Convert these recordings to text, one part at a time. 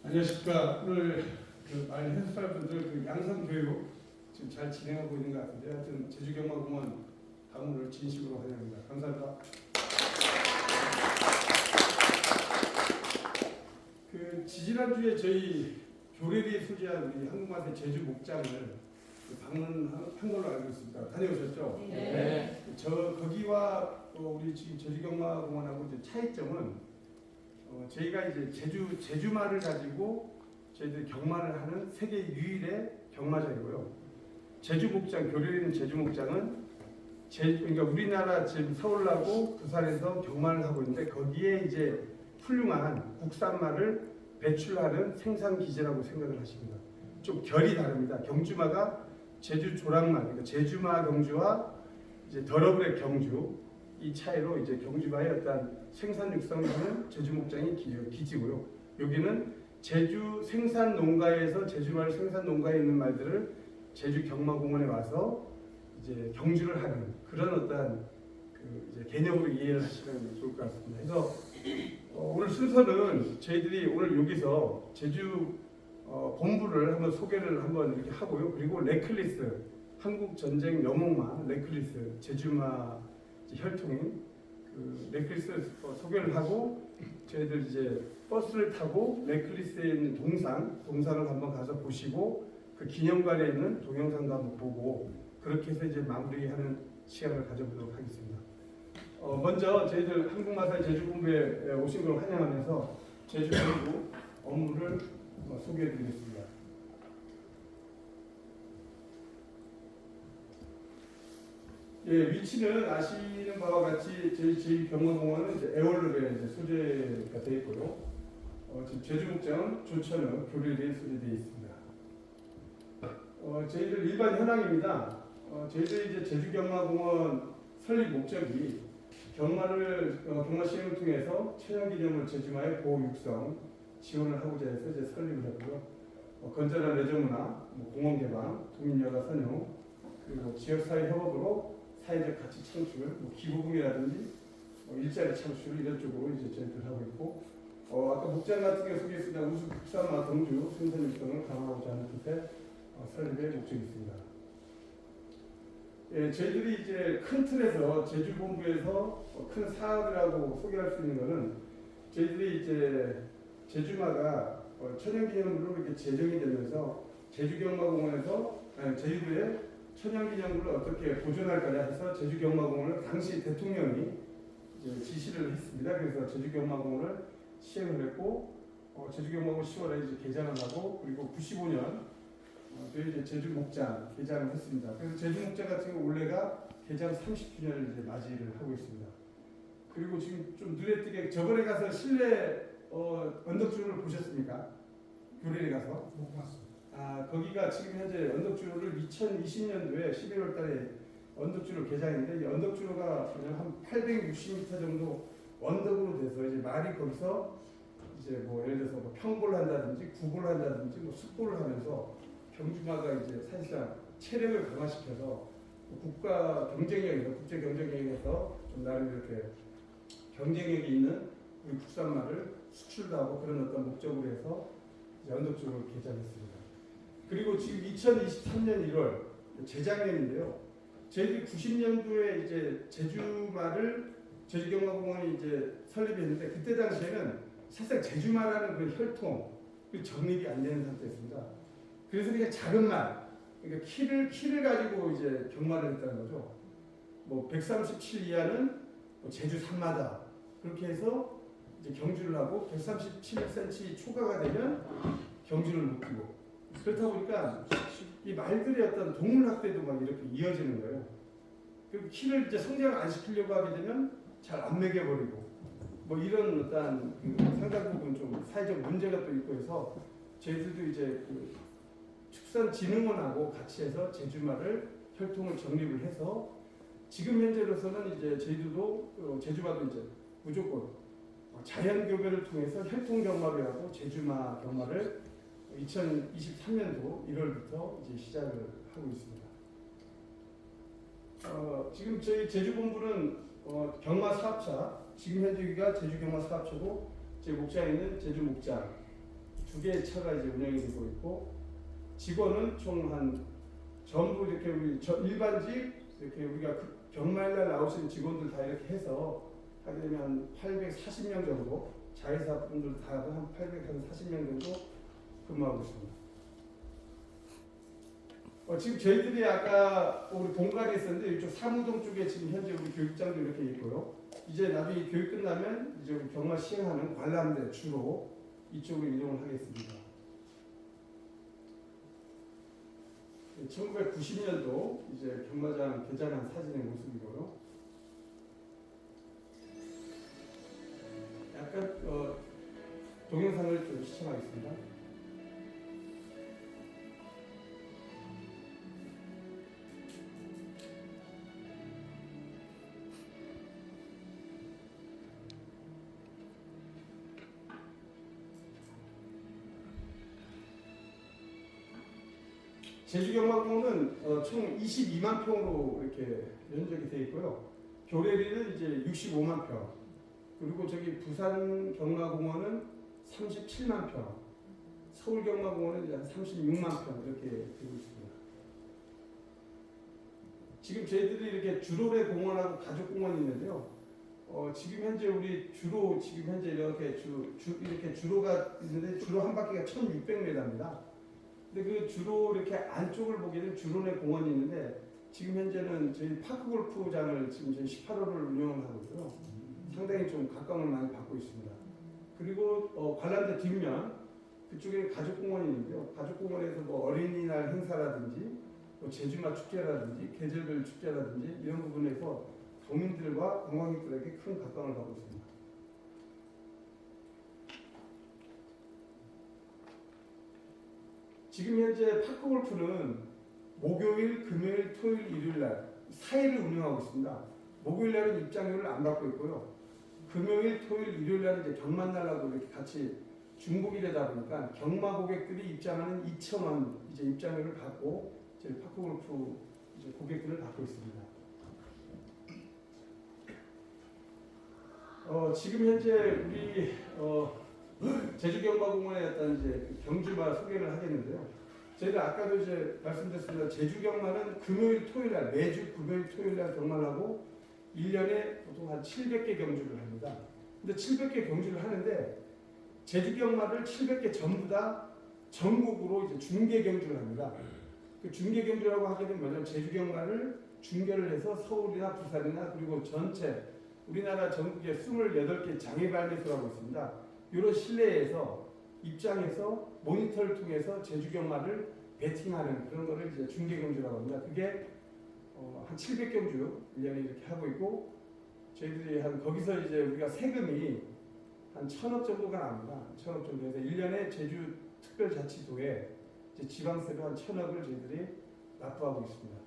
안녕하십니까. 오늘 많이 해설사분들 양성 교육 지금 잘 진행하고 있는 것 같은데, 하여튼 제주경마공원 방문을 진심으로 환영합니다. 감사합니다. 지지난주에 저희 교례리에 소재한 우리 한국마세 제주 목장을 방문한 걸로 알고 있습니다. 다녀오셨죠? 네. 거기와 우리 지금 제주경마공원하고 이제 차이점은 저희가 이제 제주말을 가지고 저희들 경마를 하는 세계 유일의 경마장이고요. 제주목장, 교류에 있는 제주목장은 그러니까 우리나라 지금 서울하고 부산에서 경마를 하고 있는데, 거기에 이제 훌륭한 국산말을 배출하는 생산 기지라고 생각을 하십니다. 좀 결이 다릅니다. 경주마가 제주 조랑말, 그러니까 제주마 경주와 이제 더러블의 경주, 이 차이로 이제 경주마의 어떤 생산 육성하는 제주목장이 기지고요. 여기는 제주 생산 농가에서 제주말 생산 농가에 있는 말들을 제주 경마공원에 와서 이제 경주를 하는 그런 어떤 이제 개념으로 이해를 하시면 좋을 것 같습니다. 그래서 오늘 순서는 저희들이 오늘 여기서 제주 본부를 한번 소개를 한번 이렇게 하고요. 그리고 레클리스 한국 전쟁 여목마 레클리스 제주마 혈통인 레클리스 소개를 하고, 저희들 이제 버스를 타고 레클리스에 있는 동상을 한번 가서 보시고, 그 기념관에 있는 동영상도 한번 보고, 그렇게 해서 이제 마무리하는 시간을 가져보도록 하겠습니다. 먼저 저희들 한국마사 제주본부에 오신 걸 환영하면서 제주본부 업무를 소개해드리겠습니다. 예, 위치는 아시는 바와 같이 저희 경마공원은 이제 애월읍에 이제 소재가 되어 있고요. 지금 제주목장, 조천읍, 교류리에 소재되어 있습니다. 저희들 일반 현황입니다. 저희들 이제 제주경마공원 설립 목적이 경마 시행을 통해서 천연기념물 제주마의 보호 육성 지원을 하고자 해서 이제 설립을 했고요. 건전한 레저문화, 공원 개방, 도민여가 선용, 그리고 지역사회 협업으로 사회적 가치 창출, 기부금이라든지 일자리 창출 이런 쪽으로 이제 저희들 하고 있고, 아까 목장 같은 경우 소개했습니다. 우수 국산마 경주 생산 육성을 강화하고자 하는 뜻의 설립의 목적이 있습니다. 예, 저희들이 이제 큰 틀에서 제주본부에서 큰 사업이라고 소개할 수 있는 것은, 저희들이 이제 제주마가 천연기념물로 이렇게 제정이 되면서 제주경마공원에서 제주도의 천연기념물을 어떻게 보존할 거냐 해서 제주경마공원을 당시 대통령이 이제 지시를 했습니다. 그래서 제주경마공원을 시행을 했고, 제주경마공원 10월에 이제 개장을 하고, 그리고 95년 저희 이제 제주목장 개장을 했습니다. 그래서 제주목장 같은 경우 올해가 개장 30주년을 이제 맞이를 하고 있습니다. 그리고 지금 좀 눈에 띄게 저번에 가서 실내 언덕주를 보셨습니까? 교례에 가서 못 봤습니다. 거기가 지금 현재 언덕주로를 2020년도에 11월 달에 언덕주로 개장했는데, 이 언덕주로가 그냥 한 860m 정도 언덕으로 돼서 이제 말이 거기서 이제 예를 들어서 평보를 한다든지 구보를 한다든지 숙보를 하면서 경주마가 이제 사실상 체력을 강화시켜서 국가 경쟁력에서 국제 경쟁력에서 좀 나름 이렇게 경쟁력이 있는 우리 국산마를 수출도 하고 그런 어떤 목적으로 해서 이제 언덕주로를 개장했습니다. 그리고 지금 2023년 1월 재작년인데요. 저희들이 90년도에 이제 제주마를 제주경마공원이 이제 설립했는데, 그때 당시에는 사실 제주마라는 그 혈통 정립이 안 되는 상태였습니다. 그래서 그냥 작은 말, 그러니까 키를 가지고 이제 경마를 했다는 거죠. 137 이하는 제주 산마다 그렇게 해서 이제 경주를 하고, 137cm 초과가 되면 경주를 못 뛰고, 그렇다 보니까 이 말들의 어떤 동물학대도 막 이렇게 이어지는 거예요. 그리고 키를 이제 성장을 안 시키려고 하게 되면 잘 안 먹여버리고, 이런 어떤 상당 부분 좀 사회적 문제가 또 있고 해서 저희들도 이제 축산진흥원하고 같이 해서 제주마를 혈통을 정립을 해서 지금 현재로서는 이제 저희들도 제주마도 이제 무조건 자연교배를 통해서 혈통 경마를 하고 제주마 경마를 2023년도 1월부터 이제 시작을 하고 있습니다. 지금 저희 제주본부는 경마 사업차, 지금 현재 여기가 제주경마 사업차고, 제 목장에 있는 제주목장 두 개의 차가 이제 운영이 되고 있고 직원은 총 한 전부 이렇게 우리 일반직 이렇게 우리가 경마일날 나오시는 직원들 다 이렇게 해서 하게 되면 한 840명 정도 자회사 분들 다 한 840명 정도 근무하고 있습니다. 지금 저희들이 아까 우리 본관에 있었는데 이쪽 사무동 쪽에 지금 현재 우리 교육장도 이렇게 있고요. 이제 나중에 교육 끝나면 이제 우리 경마 시행하는 관람대 주로 이쪽으로 이동을 하겠습니다. 1990년도 이제 경마장 개장한 사진의 모습이고요. 약간 동영상을 좀 시청하겠습니다. 제주경마공원은 총 22만 평으로 이렇게 면적이 되어 있고요. 교래리는 이제 65만 평. 그리고 저기 부산 경마공원은 37만 평. 서울 경마공원은 이제 한 36만 평 이렇게 되고 있습니다. 지금 저희들이 이렇게 주로래 공원하고 가족공원이 있는데요. 지금 현재 우리 주로 지금 현재 이렇게 이렇게 주로가 있는데 주로 한 바퀴가 1,600m입니다. 근데 그 주로 이렇게 안쪽을 보게 되면 주로내 공원이 있는데 지금 현재는 저희 파크골프장을 지금 저희 18호를 운영을 하고 있고요. 상당히 좀 각광을 많이 받고 있습니다. 그리고 관람대 뒷면 그쪽에 가족공원이 있는데요. 가족공원에서 뭐 어린이날 행사라든지 뭐 제주마 축제라든지 계절별 축제라든지 이런 부분에서 도민들과 관광객들에게 큰 각광을 받고 있습니다. 지금 현재 파크골프는 목요일, 금요일, 토요일, 일요일 날 4일을 운영하고 있습니다. 목요일 날은 입장료를 안 받고 있고요. 금요일, 토요일, 일요일 날은 이제 경마날하고 이렇게 같이 중복이되다 보니까 경마 고객들이 입장하는 2,000원 이제 입장료를 받고 저희 파크골프 이제 고객들을 받고 있습니다. 지금 현재 우리 제주경마공원에 어떤 이제 경주마 소개를 하겠는데요. 저희들 아까도 이제 말씀드렸습니다. 제주경마는 금요일, 토요일 날 매주 금요일, 토요일 날 경마를 하고 1년에 보통 한 700개 경주를 합니다. 근데 700개 경주를 하는데 제주경마를 700개 전부 다 전국으로 이제 중계 경주를 합니다. 그 중계 경주라고 하게 되면 뭐냐면 제주경마를 중계를 해서 서울이나 부산이나 그리고 전체 우리나라 전국에 28개 장애발매소라고 있습니다. 이런 실내에서 입장해서 모니터를 통해서 제주경마를 배팅하는 그런 거를 이제 중계경주라고 합니다. 그게 한 700경주 1년에 이렇게 하고 있고 저희들이 한 거기서 이제 우리가 세금이 한 1,000억 정도가 납니다. 1,000억 정도에서 1년에 제주특별자치도에 이제 지방세로 한 1,000억을 저희들이 납부하고 있습니다.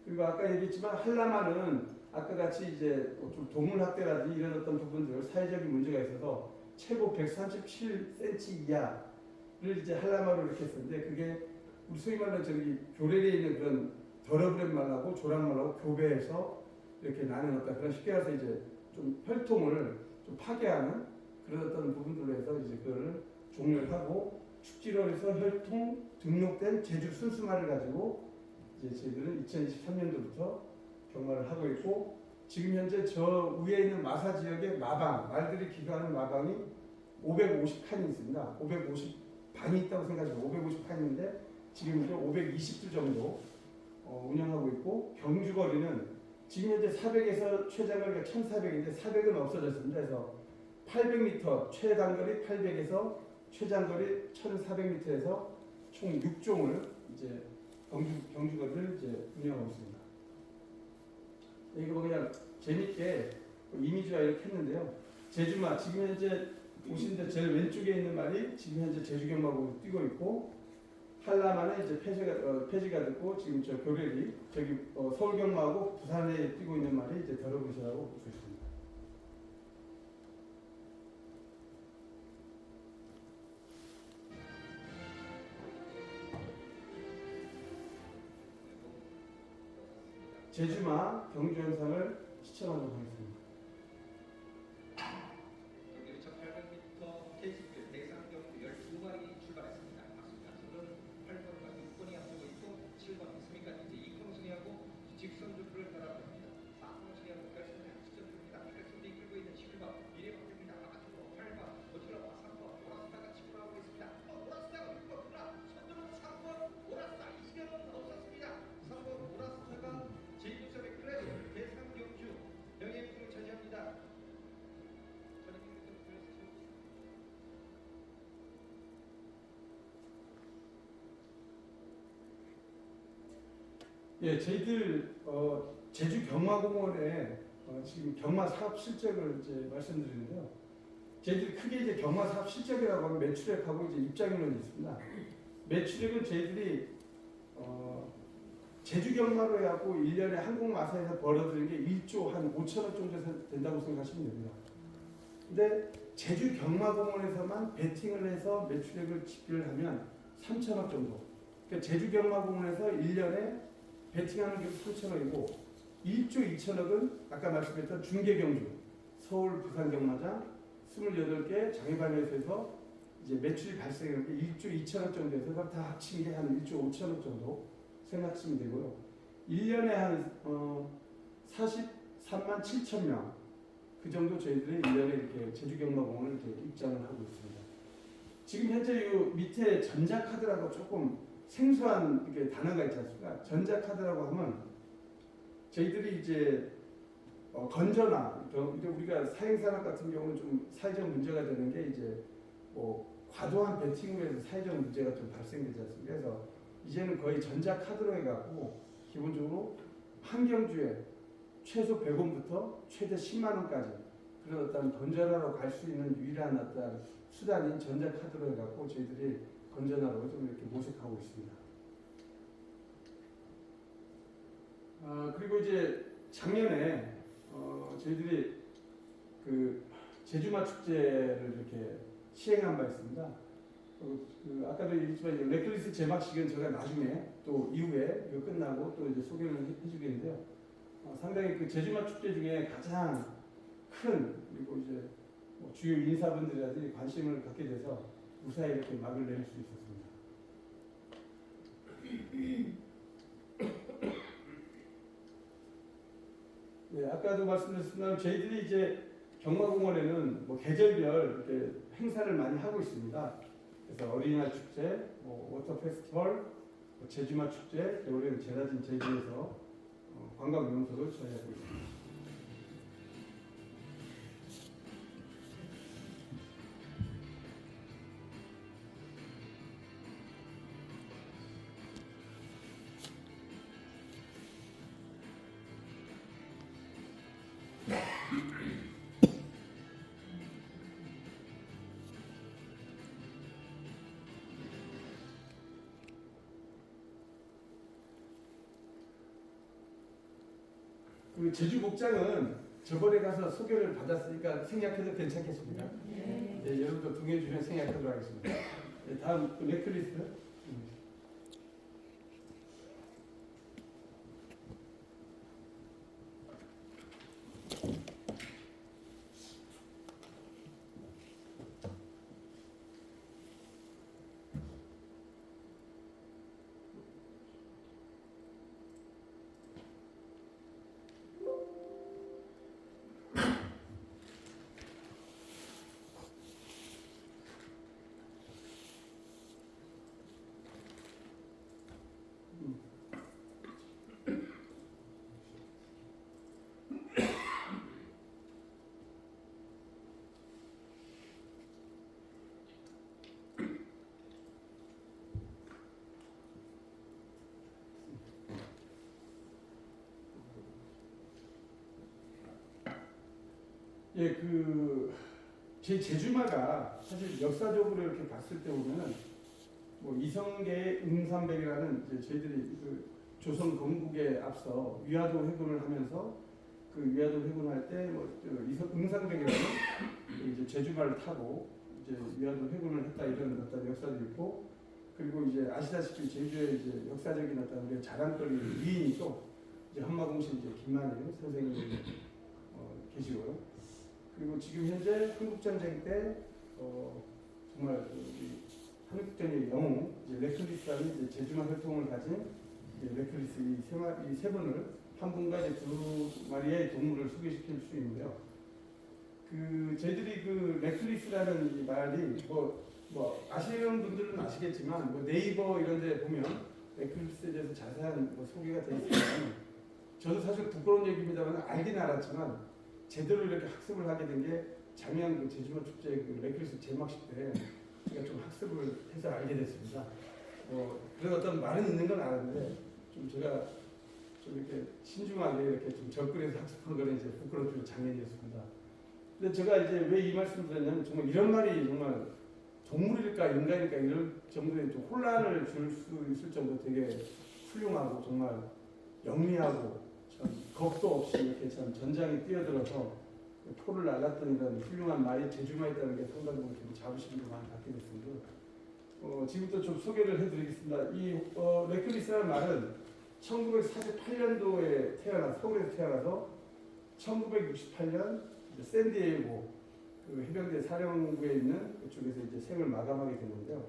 그리고 아까 얘기했지만 한라마는 아까 같이 이제 좀 동물학대라든지 이런 어떤 부분들 사회적인 문제가 있어서 최고 137cm 이하를 이제 한라마로 이렇게 했었는데 그게 우리 소위 말하는 저기 교래리에 있는 그런 더러브렛 말하고 조랑말하고 교배해서 이렇게 나는 어떤 그런 쉽게 해서 이제 좀 혈통을 좀 파괴하는 그런 어떤 부분들로 해서 이제 그걸 종료를 하고 축지로에서 혈통 등록된 제주 순수말을 가지고 이제 저희들은 2023년도부터 경마를 하고 있고 지금 현재 저 위에 있는 마사 지역에 마방, 말들이 기거하는 마방이 550칸이 있습니다. 550반이 있다고 생각하시면 550칸인데 지금 이제 520주 정도 운영하고 있고 경주거리는 지금 현재 400에서 최장거리가 1,400인데 400은 없어졌습니다. 그래서 800m 최단거리 800에서 최장거리 1,400m에서 총 6종을 이제 경주거리를 이제 운영하고 있습니다. 이거 뭐 그냥 재밌게 이미지화 이렇게 했는데요. 제주마 지금 현재 보시는데 제일 왼쪽에 있는 말이 지금 현재 제주경마국으로 뛰고 있고 한라마는 이제 폐지가 됐고 지금 저 교래리 저기 서울경마하고 부산에 뛰고 있는 말이 이제 더러브시라고 볼 수 있습니다. 제주마 경주 영상을 시청하도록 하겠습니다. 여기 1,800m KCP 대상 경주 12 예, 저희들 제주 경마공원에 지금 경마 사업 실적을 이제 말씀드리는데요. 저희들이 크게 이제 경마 사업 실적이라고 하면 매출액하고 이제 입장료는 있습니다. 매출액은 저희들이 제주 경마로 해갖고 1년에 한국마사에서 벌어들이는 게 1조 한 5천억 정도 된다고 생각하시면 됩니다. 근데 제주 경마공원에서만 베팅을 해서 매출액을 집계를 하면 3천억 정도. 그러니까 제주 경마공원에서 1년에 베팅하는 게 3천억이고 1조 2천억은 아까 말씀했던 중계경주, 서울, 부산 경마장 28개 장애반에서 이제 매출이 발생하는 게 1조 2천억 정도에서 그럼 다 합친 게 한 1조 5천억 정도 생각하시면 되고요. 1년에 한 43만 7천 명 그 정도 저희들이 1년에 이렇게 제주경마공원을 이렇게 입장을 하고 있습니다. 지금 현재 이 밑에 전자카드라고 조금 생소한 이렇게 단어가 있지 않습니까? 전자카드라고 하면 저희들이 이제 건전화, 우리가 사행산업 같은 경우는 좀 사회적 문제가 되는 게 이제 뭐 과도한 베팅으로 해서 사회적 문제가 좀 발생되지 않습니까? 그래서 이제는 거의 전자카드로 해갖고 기본적으로 한 경주에 최소 100원부터 최대 10만 원까지 그런 어떤 건전화로 갈 수 있는 유일한 어떤 수단인 전자카드로 해갖고 저희들이 건전화로 좀 이렇게 모색하고 있습니다. 그리고 이제 작년에 저희들이 그 제주마 축제를 이렇게 시행한 바 있습니다. 아까도 얘기했지만 렉클리스 제막식은 제가 나중에 또 이후에 이거 끝나고 또 이제 소개를 해주겠는데요. 상당히 그 제주마 축제 중에 가장 큰 그리고 이제 주요 인사분들이 관심을 갖게 돼서 무사히 이렇게 막을 내릴 수 있었습니다. 네, 아까도 말씀드렸지만 저희들이 이제 경마공원에는 뭐 계절별 이렇게 행사를 많이 하고 있습니다. 그래서 어린이날 축제, 워터 페스티벌, 제주마 축제, 올해는 제라진 제주에서 관광 명소를 처리하고 있습니다. 그 제주 목장은 저번에 가서 소개를 받았으니까 생략해도 괜찮겠습니까? 네. 네, 여러분도 동의해 주시면 생략하도록 하겠습니다. 네, 다음 넥클리스. 예, 제 제주마가 사실 역사적으로 이렇게 봤을 때 보면은 뭐 이성계의 응삼백이라는 이제 저희들이 그 조선 건국에 앞서 위화도 회군을 하면서 그 위화도 회군할 때뭐 응삼백이라는 이제 제주마를 타고 이제 위화도 회군을 했다 이런 어떤 역사도 있고 그리고 이제 아시다시피 제주의 이제 역사적인 어떤 우리의 자랑거리 위인이죠. 이제 한마공신 이제 김만일 선생님이 계시고요. 그리고 지금 현재 한국전쟁 때 정말 한국전쟁의 영웅 렉클리스라는 이제 제주마 혈통을 가진 렉클리스 이 세 분을 한 분과 이제 두 마리의 동물을 소개시킬 수 있는데요. 저희들이 그 렉클리스라는 이 말이 뭐 아시는 분들은 아시겠지만 뭐 네이버 이런데 보면 렉클리스에 대해서 자세한 소개가 되어 있지만 저도 사실 부끄러운 얘기입니다만 알긴 알았지만. 제대로 이렇게 학습을 하게 된 게 작년 그 제주마 축제 그 렉클리스 제막식 때 제가 좀 학습을 해서 알게 됐습니다. 그런 어떤 말은 있는 건 알았는데 좀 제가 좀 이렇게 신중하게 이렇게 좀 접근해서 학습한 거는 이제 부끄러운 장면이었습니다. 근데 제가 이제 왜 이 말씀을 드렸냐면 정말 이런 말이 정말 동물일까 인간일까 이럴 정도의 좀 혼란을 줄 수 있을 정도 되게 훌륭하고 정말 영리하고 참 겁도 없이 이렇게 참 전장에 뛰어들어서 포를 날랐던 이런 훌륭한 말이 제주가 있다는 게 상당히 좀 자부심도 많이 갖게 됐습니다. 지금부터 좀 소개를 해드리겠습니다. 이 레클리스라는 말은 1948년도에 서울에서 태어나서 1968년 샌디에이고 그 해병대 사령부에 있는 그쪽에서 이제 생을 마감하게 되는데요.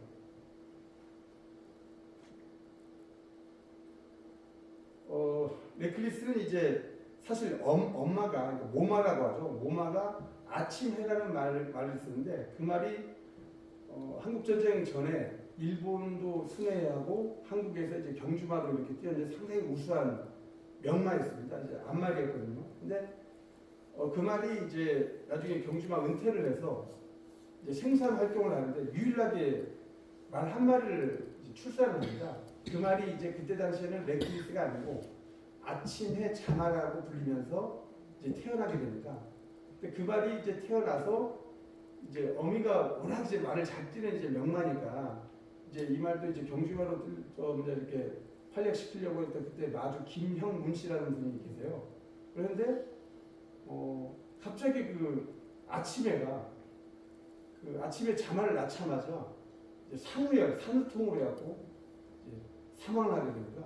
레클리스는 이제 사실 엄마가 그러니까 모마라고 하죠. 모마가 아침 해라는 말을 쓰는데 그 말이 한국 전쟁 전에 일본도 순회하고 한국에서 이제 경주마로 이렇게 뛰었는데 상당히 우수한 명마였습니다. 이제 앞말이었거든요. 근데 그 말이 이제 나중에 경주마 은퇴를 해서 이제 생산 활동을 하는데 유일하게 말 한 마리를 출산을 합니다. 그 말이 이제 그때 당시에는 레클리스가 아니고 아침해 자마라고 불리면서 이제 태어나게 됩니다. 근데 그 말이 이제 태어나서 이제 어미가 워낙 이제 말을 잘 뛰는 이제 명마니까 이제 이 말도 이제 경주마로 이제 이렇게 활약시키려고 했던 그때 마주 김형문 씨라는 분이 계세요. 그런데 갑자기 그 아침해가 그 아침에 자마를 낳자마자 이제 산후통으로 해갖고 이제 사망을 하게 됩니다.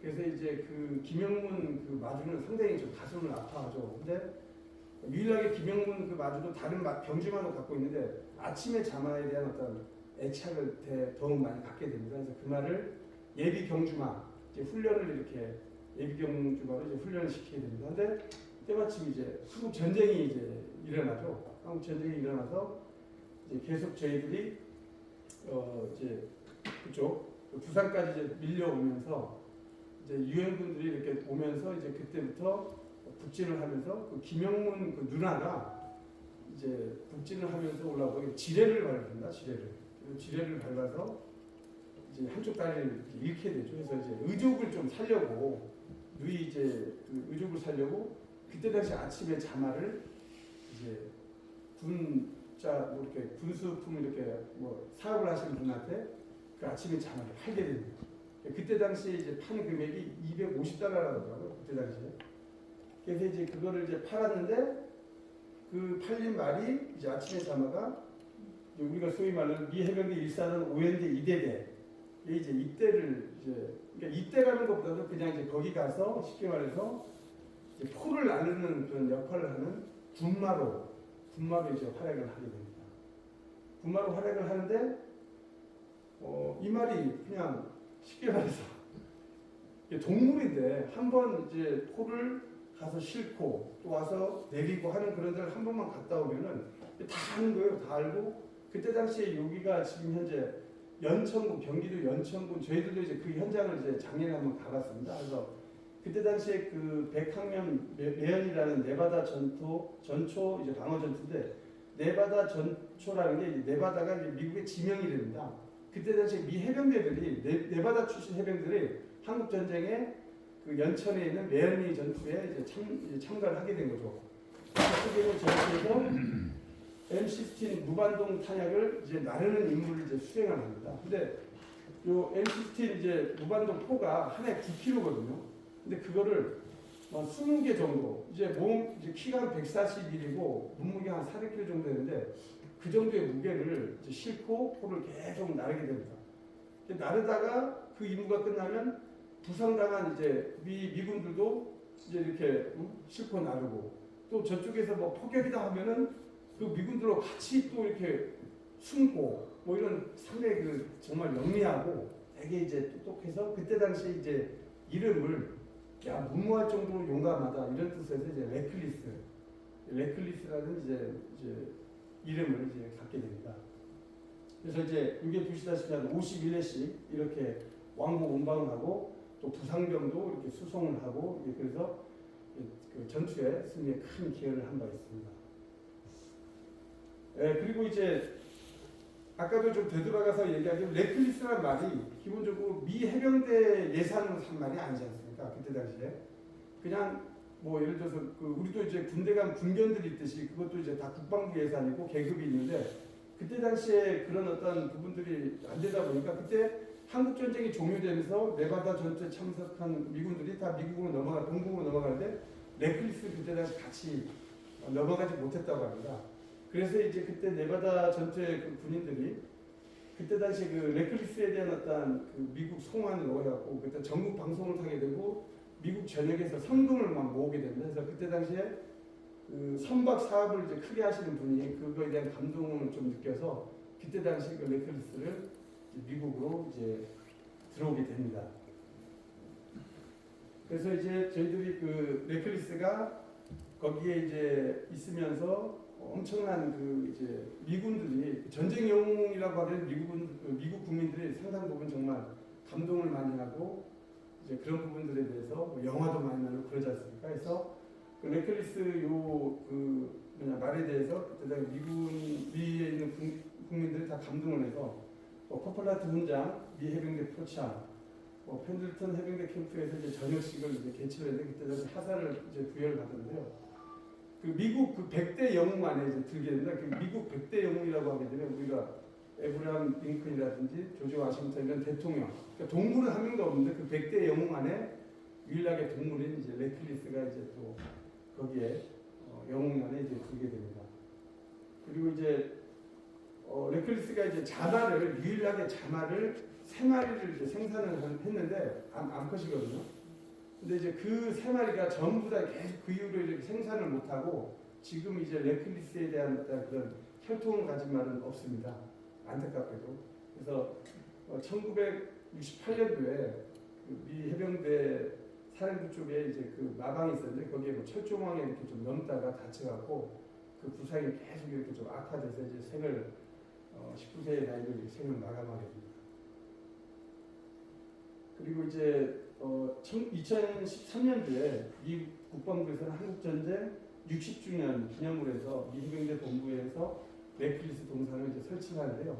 그래서 이제 그 김영문 그 마주는 상당히 좀 가슴을 아파하죠. 근데 유일하게 김영문 그 마주도 다른 경주마도 갖고 있는데 아침에 자마에 대한 어떤 애착을 더욱 많이 갖게 됩니다. 그래서 그 말을 예비 경주마 이제 훈련을 이렇게 예비 경주마로 이제 훈련을 시키게 됩니다. 근데 때마침 이제 한국 전쟁이 이제 일어나죠. 한국 전쟁이 일어나서 이제 계속 저희들이 이제 그쪽 부산까지 이제 밀려오면서 이제 유엔군들이 이렇게 오면서 이제 그때부터 북진을 하면서 그 김영문 그 누나가 이제 북진을 하면서 올라오고 지뢰를 밟습니다. 지뢰를 밟아서 이제 한쪽 다리를 잃게 되죠. 그래서 이제 의족을 좀 살려고 이제 그 의족을 살려고 그때 당시 아침에 자마를 이제 군자 뭐 이렇게 군수품 이렇게 뭐 사업을 하시는 분한테 그 아침에 자마를 팔게 됩니다. 그때 당시에 이제 판 금액이 250달러라더라고요. 그때 당시에. 그래서 이제 그거를 이제 팔았는데 그 팔린 말이 이제 아침에 자마가 우리가 소위 말하는 미 해병대 1사단 5연대 2대대 이제 입대를 이제 그러니까 입대라는 것보다도 그냥 이제 거기 가서 쉽게 말해서 이제 포를 나르는 그런 역할을 하는 군마로 이제 활약을 하게 됩니다. 군마로 활약을 하는데 이 말이 그냥 쉽게 말해서 동물인데 한 번 이제 포를 가서 싣고 또 와서 내리고 하는 그런 데를 한 번만 갔다 오면은 다 아는 거예요. 다 알고 그때 당시에 여기가 지금 현재 연천군 경기도 연천군 저희들도 이제 그 현장을 이제 작년에 한번 가봤습니다. 그래서 그때 당시에 그 백학년 매연이라는 네바다 전초 이제 방어 전투인데 네바다 전초라는 게 이제 네바다가 이제 미국의 지명이 됩니다. 그때 당시에 미 해병대들이 네바다 출신 해병들이 한국 전쟁에 그 연천에 있는 매연리 전투에 이제 참가를 하게 된 거죠. 그래서 전투에서 M16 무반동 탄약을 이제 나르는 임무를 이제 수행을 합니다. 근데 요 M16 이제 무반동 포가 하나에 9kg거든요. 근데 그거를 20개 정도 이제 이제 키가 한 141이고 몸무게 한 400kg 정도 되는데 그 정도의 무게를 이제 싣고 포를 계속 나르게 됩니다. 나르다가 그 임무가 끝나면 부상당한 이제 미군들도 이제 이렇게 싣고 나르고 또 저쪽에서 뭐 포격이다 하면은 그 미군들로 같이 또 이렇게 숨고 뭐 이런 상당히 그 정말 영리하고 되게 이제 똑똑해서 그때 당시 이제 이름을 야 무모할 정도로 용감하다 이런 뜻에서 이제 레클리스라는 이제 이름을 이제 갖게 됩니다. 그래서 이제 이게 보시다시피 한 51회씩 이렇게 왕복 운방하고 또 부상병도 이렇게 수송을 하고 그래서 그 전투에 승리에 큰 기여를 한 바 있습니다. 그리고 이제 아까도 좀 되돌아가서 얘기하자면 레클리스라는 말이 기본적으로 미 해병대 예산으로 산 말이 아니지 않습니까? 않습니까? 그때 당시에 그냥 뭐 예를 들어서 그 우리도 이제 군대 간 군견들이 있듯이 그것도 이제 다 국방부 예산이고 계급이 있는데 그때 당시에 그런 어떤 부분들이 안 되다 보니까 그때 한국 전쟁이 종료되면서 네바다 전투에 참석한 미군들이 다 미국으로 동국으로 넘어가는데 레클리스 그때 당시 같이 넘어가지 못했다고 합니다. 그래서 이제 그때 네바다 전투의 그 군인들이 그때 당시 그 레클리스에 대한 어떤 그 미국 송환으로 해갖고 그때 전국 방송을 하게 되고 미국 전역에서 성금을 막 모으게 됩니다. 그래서 그때 당시에 그 선박 사업을 이제 크게 하시는 분이 그거에 대한 감동을 좀 느껴서 그때 당시 그 레클리스를 미국으로 이제 들어오게 됩니다. 그래서 이제 저희들이 그 레클리스가 거기에 이제 있으면서 엄청난 그 이제 미군들이 전쟁 영웅이라고 하는 미국 국민들이 상당 부분 정말 감동을 많이 하고 이제 그런 부분들에 대해서 뭐 영화도 많이 나오고 그러지 않습니까? 그래서 그 레클리스 요그 말에 대해서 그때 미에 있는 국민들이 다 감동을 해서 포플라트 훈장, 미 해병대 표창, 펜들턴 해병대 캠프에서 이제 저녁식을 이제 개최를 했는데 그때 당시 하사를 이제 부여를 받았는데요. 그 미국 그 100대 영웅 안에 이제 들게 됩니다. 그 미국 100대 영웅이라고 하게 되면 우리가 에브라함 링컨이라든지 조지 워싱턴 이런 대통령, 그러니까 동물은 한 명도 없는데 그 100대 영웅 안에 유일하게 동물인 이제 레클리스가 이제 또 거기에 영웅 안에 이제 들게 됩니다. 그리고 이제 레클리스가 이제 유일하게 자마를 3마리를 이제 생산을 했는데 암컷이거든요. 근데 이제 그 3마리가 전부 다 계속 그 이후로 이렇게 생산을 못하고 지금 이제 레클리스에 대한 어떤 그런 혈통을 가진 말은 없습니다. 안타깝게도. 그래서 1968년도에 그 미 해병대 사령부 쪽에 이제 그 마방이 있었는데 거기에 뭐 철조망에 이렇게 좀 넘다가 다쳐갖고 그 부상이 계속 이렇게 좀 악화돼서 이제 생을 19세의 나이로 생을 마감하게 됩니다. 그리고 이제 2013년도에 미 국방부에서는 한국전쟁 60주년 기념으로 해서 미 해병대 본부에서 레클리스 동상을 이제 설치하는데요.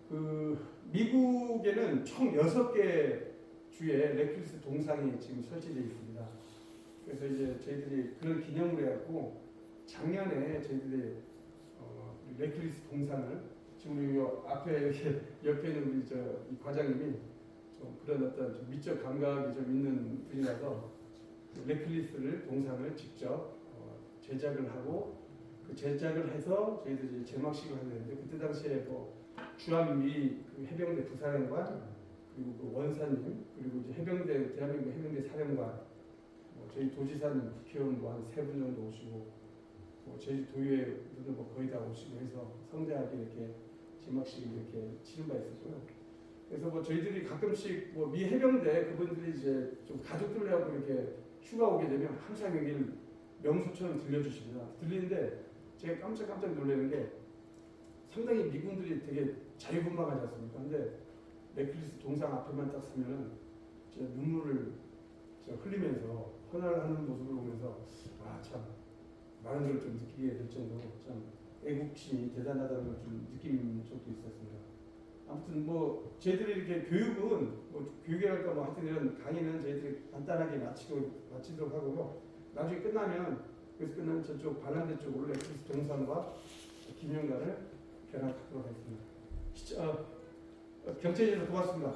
그 미국에는 총 6개 주에 레클리스 동상이 지금 설치되어 있습니다. 그래서 이제 저희들이 그런 기념으로 해갖고 작년에 저희들이 레클리스 동상을 지금 요 앞에 이렇게 옆에 있는 우리 이 과장님이 좀 그런 어떤 좀 미적 감각이 좀 있는 분이라서 레클리스를 동상을 직접 제작을 하고 그 제작을 해서 저희들이 제막식을 하는데 그때 당시에 뭐 주한미 그 해병대 부사령관 그리고 그 원사님 그리고 이제 대한민국 해병대 사령관 저희 도지사님 국회의원 뭐 한 3분 정도 오시고 저희 도의회 분들 뭐 거의 다 오시고 해서 성대하게 이렇게 제막식을 이렇게 치른 바 있었고요. 그래서 뭐 저희들이 가끔씩 뭐 미 해병대 그분들이 이제 좀 가족들하고 이렇게 휴가 오게 되면 항상 여기를 명소처럼 들려주십니다. 들리는데 제가 깜짝 놀라는 게 상당히 미군들이 되게 자유분방하지 않습니까? 근데 레클리스 동상 앞에만 딱 서면은 제가 눈물을 흘리면서 헌화하는 모습을 보면서 참 많은 걸 좀 느끼게 될 정도로 참 애국심이 대단하다는 걸 좀 느낀 적도 있었습니다. 아무튼 뭐 저희들이 이렇게 교육은 뭐 교육이랄까 뭐 하여튼 이런 강의는 저희들이 간단하게 마치도록 하고요. 나중에 끝나면 저쪽 반란대 쪽으로 레클리스 동상과 기념관을 견학하도록 하겠습니다. 경청해 주셔서 고맙습니다.